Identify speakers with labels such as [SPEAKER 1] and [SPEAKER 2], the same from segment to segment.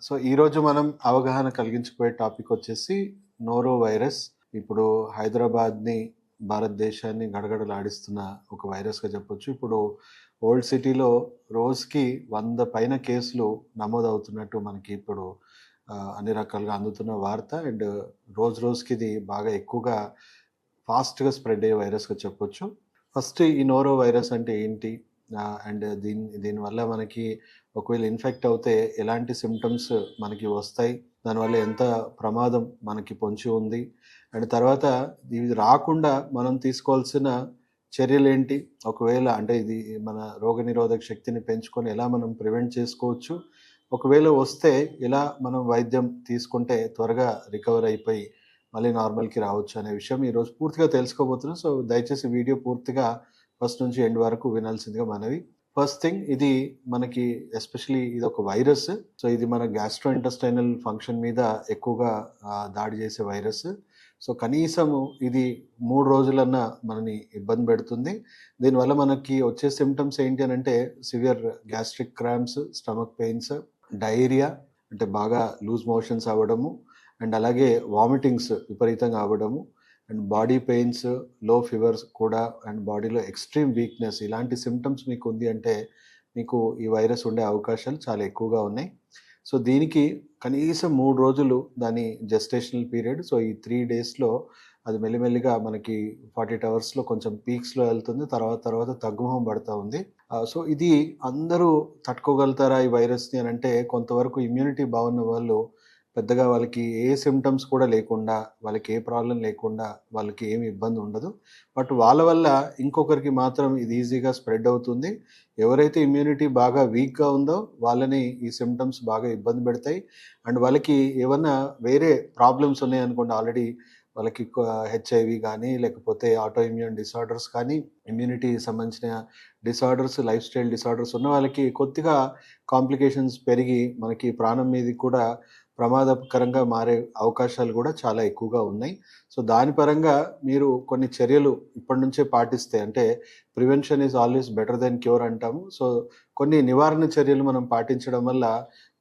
[SPEAKER 1] So ఈరోజు మనం అవగాహన కలిగించబోయే టాపిక్ వచ్చేసి నోరో వైరస్. ఇప్పుడు హైదరాబాద్ని, భారతదేశాన్ని గడగడలాడిస్తున్న ఒక వైరస్గా చెప్పొచ్చు. ఇప్పుడు ఓల్డ్ సిటీలో రోజుకి 100 పైన కేసులు నమోదవుతున్నట్టు మనకి ఇప్పుడు అన్ని రకాలుగా అందుతున్న వార్త. అండ్ రోజు రోజుకి ఇది బాగా ఎక్కువగా ఫాస్ట్గా స్ప్రెడ్ అయ్యే వైరస్గా చెప్పొచ్చు. ఫస్ట్ ఈ నోరో వైరస్ అంటే ఏంటి, అండ్ దీనివల్ల మనకి ఒకవేళ ఇన్ఫెక్ట్ అవుతే ఎలాంటి సిమ్టమ్స్ మనకి వస్తాయి, దానివల్ల ఎంత ప్రమాదం మనకి పొంచి ఉంది, అండ్ తర్వాత ఇది రాకుండా మనం తీసుకోవాల్సిన చర్యలేంటి, ఒకవేళ అంటే ఇది మన రోగనిరోధక శక్తిని పెంచుకొని ఎలా మనం ప్రివెంట్ చేసుకోవచ్చు, ఒకవేళ వస్తే ఎలా మనం వైద్యం తీసుకుంటే త్వరగా రికవర్ అయిపోయి మళ్ళీ నార్మల్కి రావచ్చు అనే విషయం ఈరోజు పూర్తిగా తెలుసుకోబోతున్నాం. సో దయచేసి వీడియో పూర్తిగా ఫస్ట్ నుంచి ఎండ్ వరకు వినాల్సిందిగా మనవి. ఫస్ట్ థింగ్, ఇది మనకి ఎస్పెషలీ ఇది ఒక వైరస్. సో ఇది మన గ్యాస్ట్రో ఇంటెస్టైనల్ ఫంక్షన్ మీద ఎక్కువగా దాడి చేసే వైరస్. సో కనీసం ఇది 3 రోజులన్నా మనని ఇబ్బంది పెడుతుంది. దీనివల్ల మనకి వచ్చే సిమ్టమ్స్ ఏంటి అని అంటే severe gastric cramps, stomach pains, diarrhoea అంటే బాగా లూజ్ మోషన్స్ అవ్వడము, అండ్ అలాగే వామిటింగ్స్ విపరీతంగా అవ్వడము, అండ్ బాడీ పెయిన్స్, లో ఫీవర్స్ కూడా, అండ్ బాడీలో ఎక్స్ట్రీమ్ వీక్నెస్. ఇలాంటి సిమ్టమ్స్ మీకు ఉంది అంటే మీకు ఈ వైరస్ ఉండే అవకాశాలు చాలా ఎక్కువగా ఉన్నాయి. సో దీనికి కనీసం 3 రోజులు దాని జెస్టేషనల్ పీరియడ్. సో ఈ 3 డేస్లో అది మెల్లిమెల్లిగా మనకి 48 అవర్స్లో కొంచెం పీక్స్లో వెళ్తుంది, తర్వాత తగ్గుముఖం పడుతూ ఉంది. సో ఇది అందరూ తట్టుకోగలుగుతారా ఈ వైరస్ని అని అంటే కొంతవరకు ఇమ్యూనిటీ బాగున్న వాళ్ళు పెద్దగా వాళ్ళకి ఏ సిమ్టమ్స్ కూడా లేకుండా, వాళ్ళకి ఏ ప్రాబ్లం లేకుండా, వాళ్ళకి ఏమి ఇబ్బంది ఉండదు. బట్ వాళ్ళ వల్ల ఇంకొకరికి మాత్రం ఇది ఈజీగా స్ప్రెడ్ అవుతుంది. ఎవరైతే ఇమ్యూనిటీ బాగా వీక్గా ఉందో వాళ్ళని ఈ సిమ్టమ్స్ బాగా ఇబ్బంది పెడతాయి. అండ్ వాళ్ళకి ఏమన్నా వేరే ప్రాబ్లమ్స్ ఉన్నాయనుకోండి, ఆల్రెడీ వాళ్ళకి హెచ్ఐవి కానీ, లేకపోతే ఆటో ఇమ్యూన్ డిసార్డర్స్ కానీ, ఇమ్యూనిటీ సంబంధించిన డిసార్డర్స్, లైఫ్ స్టైల్ డిసార్డర్స్ ఉన్న వాళ్ళకి కొద్దిగా కాంప్లికేషన్స్ పెరిగి మనకి ప్రాణం మీద కూడా ప్రమాదకరంగా మారే అవకాశాలు కూడా చాలా ఎక్కువగా ఉన్నాయి. సో దాని పరంగా మీరు కొన్ని చర్యలు ఇప్పటి నుంచే పాటిస్తే, అంటే prevention is always better then cure అంటాము. సో కొన్ని నివారణ చర్యలు మనం పాటించడం వల్ల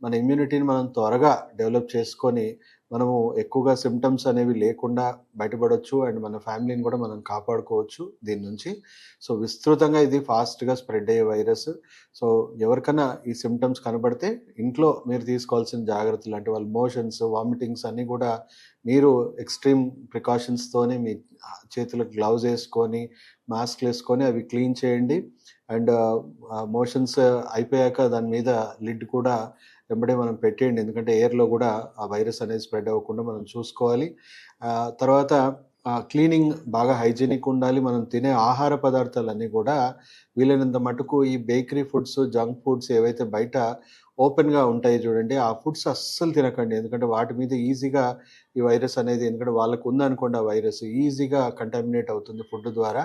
[SPEAKER 1] మన ఇమ్యూనిటీని మనం త్వరగా డెవలప్ చేసుకొని మనము ఎక్కువగా సిమ్టమ్స్ అనేవి లేకుండా బయటపడవచ్చు, అండ్ మన ఫ్యామిలీని కూడా మనం కాపాడుకోవచ్చు దీని నుంచి. సో విస్తృతంగా ఇది ఫాస్ట్గా స్ప్రెడ్ అయ్యే వైరస్. సో ఎవరికైనా ఈ సిమ్టమ్స్ కనబడితే ఇంట్లో మీరు తీసుకోవాల్సిన జాగ్రత్తలు అంటే వాళ్ళ మోషన్స్, వామిటింగ్స్ అన్నీ కూడా మీరు ఎక్స్ట్రీమ్ ప్రికాషన్స్తోనే మీ చేతులకు గ్లౌజ్ వేసుకొని, మాస్క్ వేసుకొని అవి క్లీన్ చేయండి. అండ్ మోషన్స్ అయిపోయాక దాని మీద లిడ్ కూడా వెంబడే మనం పెట్టేయండి, ఎందుకంటే ఎయిర్లో కూడా ఆ వైరస్ అనేది స్ప్రెడ్ అవ్వకుండా మనం చూసుకోవాలి. తర్వాత క్లీనింగ్ బాగా హైజీనిక్ ఉండాలి. మనం తినే ఆహార పదార్థాలన్నీ కూడా వీలైనంత మటుకు ఈ బేకరీ ఫుడ్స్, జంక్ ఫుడ్స్ ఏవైతే బయట ఓపెన్గా ఉంటాయి చూడండి, ఆ ఫుడ్స్ అస్సలు తినకండి. ఎందుకంటే వాటి మీద ఈజీగా ఈ వైరస్ అనేది, ఎందుకంటే వాళ్ళకు ఉందనుకోండి ఆ వైరస్, ఈజీగా కంటామినేట్ అవుతుంది ఫుడ్ ద్వారా.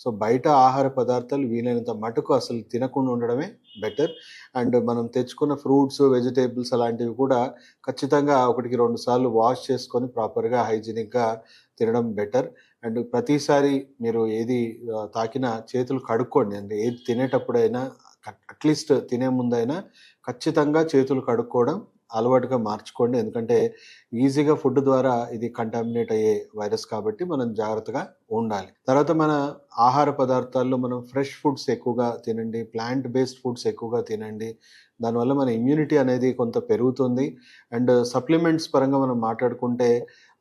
[SPEAKER 1] సో బయట ఆహార పదార్థాలు వీలైనంత మటుకు అసలు తినకుండా ఉండడమే బెటర్. అండ్ మనం తెచ్చుకున్న ఫ్రూట్స్, వెజిటేబుల్స్ అలాంటివి కూడా ఖచ్చితంగా 1-2 సార్లు వాష్ చేసుకొని ప్రాపర్గా హైజీనిక్గా తినడం బెటర్. అండ్ ప్రతిసారి మీరు ఏది తాకినా చేతులు కడుక్కోండి. అంటే ఏది తినేటప్పుడైనా, అట్లీస్ట్ తినే ముందైనా ఖచ్చితంగా చేతులు కడుక్కోవడం అలవాటుగా మార్చుకోండి. ఎందుకంటే ఈజీగా ఫుడ్ ద్వారా ఇది కంటామినేట్ అయ్యే వైరస్ కాబట్టి మనం జాగ్రత్తగా ఉండాలి. తర్వాత మన ఆహార పదార్థాల్లో మనం ఫ్రెష్ ఫుడ్స్ ఎక్కువగా తినండి, ప్లాంట్ బేస్డ్ ఫుడ్స్ ఎక్కువగా తినండి. దానివల్ల మన ఇమ్యూనిటీ అనేది కొంత పెరుగుతుంది. అండ్ సప్లిమెంట్స్ పరంగా మనం మాట్లాడుకుంటే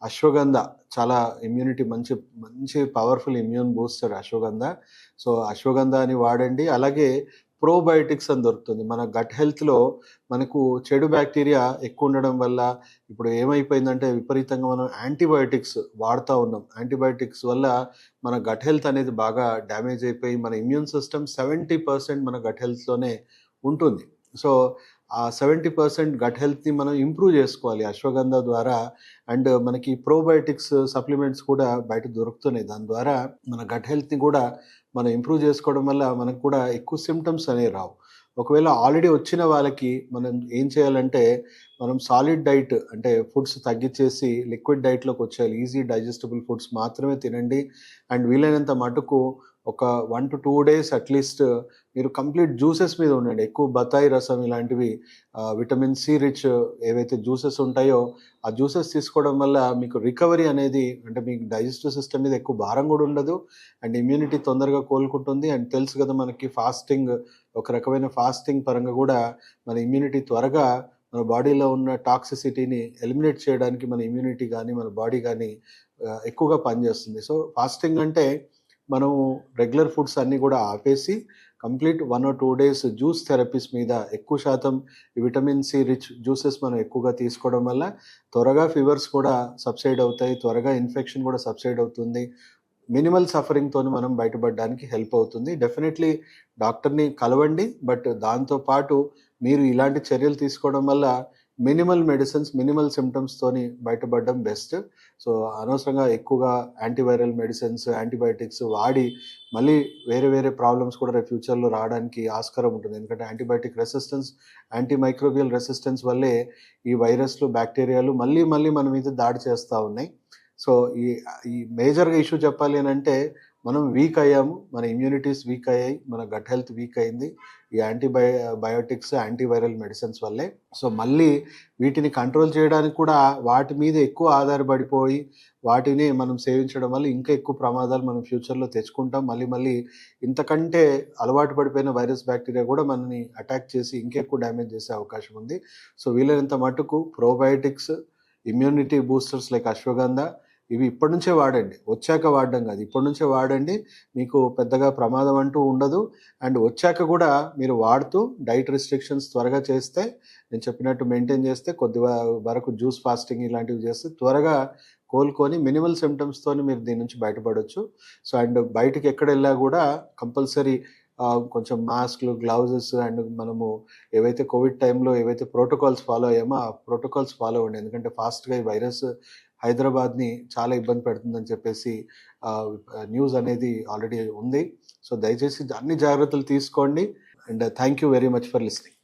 [SPEAKER 1] అశ్వగంధ చాలా ఇమ్యూనిటీ, మంచి మంచి powerful immune booster ashwagandha. So ashwagandha అని వాడండి. అలాగే ప్రోబయోటిక్స్ అని దొరుకుతుంది. మన గట్ హెల్త్లో మనకు చెడు బ్యాక్టీరియా ఎక్కువ ఉండడం వల్ల ఇప్పుడు ఏమైపోయిందంటే విపరీతంగా మనం యాంటీబయోటిక్స్ వాడుతూ ఉన్నాం. యాంటీబయోటిక్స్ వల్ల మన గట్ హెల్త్ అనేది బాగా డ్యామేజ్ అయిపోయి మన ఇమ్యూన్ సిస్టమ్ 70% మన గట్ హెల్త్లోనే ఉంటుంది. సో ఆ 70% గట్ హెల్త్ని మనం ఇంప్రూవ్ చేసుకోవాలి అశ్వగంధ ద్వారా. అండ్ మనకి ప్రోబయోటిక్స్ సప్లిమెంట్స్ కూడా బయట దొరుకుతున్నాయి. దాని ద్వారా మన గట్ హెల్త్ని కూడా మనం ఇంప్రూవ్ చేసుకోవడం వల్ల మనకు కూడా ఎక్కువ సిమ్టమ్స్ అనేవి రావు. ఒకవేళ ఆల్రెడీ వచ్చిన వాళ్ళకి మనం ఏం చేయాలంటే, మనం సాలిడ్ డైట్ అంటే ఫుడ్స్ తగ్గించేసి లిక్విడ్ డైట్లోకి వచ్చేయాలి. ఈజీ డైజెస్టబుల్ ఫుడ్స్ మాత్రమే తినండి. అండ్ వీలైనంత మటుకు ఒక 1-2 డేస్ అట్లీస్ట్ మీరు కంప్లీట్ జ్యూసెస్ మీద ఉండండి. ఎక్కువ బత్తాయి రసం ఇలాంటివి విటమిన్ సి రిచ్ ఏవైతే జ్యూసెస్ ఉంటాయో ఆ జ్యూసెస్ తీసుకోవడం వల్ల మీకు రికవరీ అనేది, అంటే మీకు డైజెస్టివ్ సిస్టమ్ మీద ఎక్కువ భారం కూడా ఉండదు అండ్ ఇమ్యూనిటీ తొందరగా కోలుకుంటుంది. అండ్ తెలుసు కదా మనకి ఫాస్టింగ్, ఒక రకమైన ఫాస్టింగ్ పరంగా కూడా మన ఇమ్యూనిటీ త్వరగా మన బాడీలో ఉన్న టాక్సిసిటీని ఎలిమినేట్ చేయడానికి మన ఇమ్యూనిటీ కానీ మన బాడీ కానీ ఎక్కువగా పనిచేస్తుంది. సో ఫాస్టింగ్ అంటే మనం రెగ్యులర్ ఫుడ్స్ అన్నీ కూడా ఆపేసి complete 1 or 2 days juice therapies మీద ఎక్కువ శాతం విటమిన్ సి రిచ్ జ్యూసెస్ మనం ఎక్కువగా తీసుకోవడం వల్ల త్వరగా ఫీవర్స్ కూడా సబ్సైడ్ అవుతాయి, త్వరగా ఇన్ఫెక్షన్ కూడా సబ్సైడ్ అవుతుంది, మినిమల్ సఫరింగ్తో మనం బయటపడడానికి హెల్ప్ అవుతుంది. డెఫినెట్లీ డాక్టర్ని కలవండి, బట్ దాంతోపాటు మీరు ఇలాంటి చర్యలు తీసుకోవడం వల్ల మినిమల్ మెడిసిన్స్, మినిమల్ సిమ్టమ్స్తోని బయటపడడం బెస్ట్. సో అనవసరంగా ఎక్కువగా యాంటీవైరల్ మెడిసిన్స్, యాంటీబయాటిక్స్ వాడి మళ్ళీ వేరే వేరే ప్రాబ్లమ్స్ కూడా రేపు ఫ్యూచర్లో రావడానికి ఆస్కారం ఉంటుంది. ఎందుకంటే యాంటీబయాటిక్ రెసిస్టెన్స్, యాంటీమైక్రోబియల్ రెసిస్టెన్స్ వల్లే ఈ వైరస్లు, బ్యాక్టీరియాలు మళ్ళీ మళ్ళీ మన మీద దాడి చేస్తూ ఉన్నాయి. సో ఈ ఈ మేజర్గా ఇష్యూ చెప్పాలి అని అంటే మనం వీక్ అయ్యాము, మన ఇమ్యూనిటీస్ వీక్ అయ్యాయి, మన గట్ హెల్త్ వీక్ అయింది ఈ బయోటిక్స్, యాంటీవైరల్ మెడిసిన్స్ వల్లే. సో మళ్ళీ వీటిని కంట్రోల్ చేయడానికి కూడా వాటి మీద ఎక్కువ ఆధారపడిపోయి వాటిని మనం సేవించడం వల్ల ఇంకా ఎక్కువ ప్రమాదాలు మనం ఫ్యూచర్లో తెచ్చుకుంటాం. మళ్ళీ మళ్ళీ ఇంతకంటే అలవాటు పడిపోయిన వైరస్, బ్యాక్టీరియా కూడా మనని అటాక్ చేసి ఇంకెక్కువ డ్యామేజ్ చేసే అవకాశం ఉంది. సో వీలైనంత మటుకు probiotics, immunity boosters like ashwagandha ఇవి ఇప్పటి నుంచే వాడండి, వచ్చాక వాడడం కాదు, ఇప్పటి నుంచే వాడండి. మీకు పెద్దగా ప్రమాదం అంటూ ఉండదు. అండ్ వచ్చాక కూడా మీరు వాడుతూ డైట్ రిస్ట్రిక్షన్స్ త్వరగా చేస్తే, నేను చెప్పినట్టు మెయింటైన్ చేస్తే, కొద్ది వరకు జ్యూస్ ఫాస్టింగ్ ఇలాంటివి చేస్తే త్వరగా కోలుకొని మినిమల్ సిమ్టమ్స్తోని మీరు దీని నుంచి బయటపడవచ్చు. సో అండ్ బయటికి ఎక్కడ వెళ్ళా కూడా కంపల్సరీ కొంచెం మాస్క్లు, గ్లౌజెస్ అండ్ మనము ఏవైతే కోవిడ్ టైంలో ఏవైతే ప్రోటోకాల్స్ ఫాలో అయ్యామో ఆ ప్రోటోకాల్స్ ఫాలో అవ్వండి. ఎందుకంటే ఫాస్ట్గా ఈ వైరస్ హైదరాబాద్ని చాలా ఇబ్బంది పెడుతుందని చెప్పేసి న్యూస్ అనేది ఆల్రెడీ ఉంది. సో దయచేసి అన్ని జాగ్రత్తలు తీసుకోండి. And thank you very much for listening.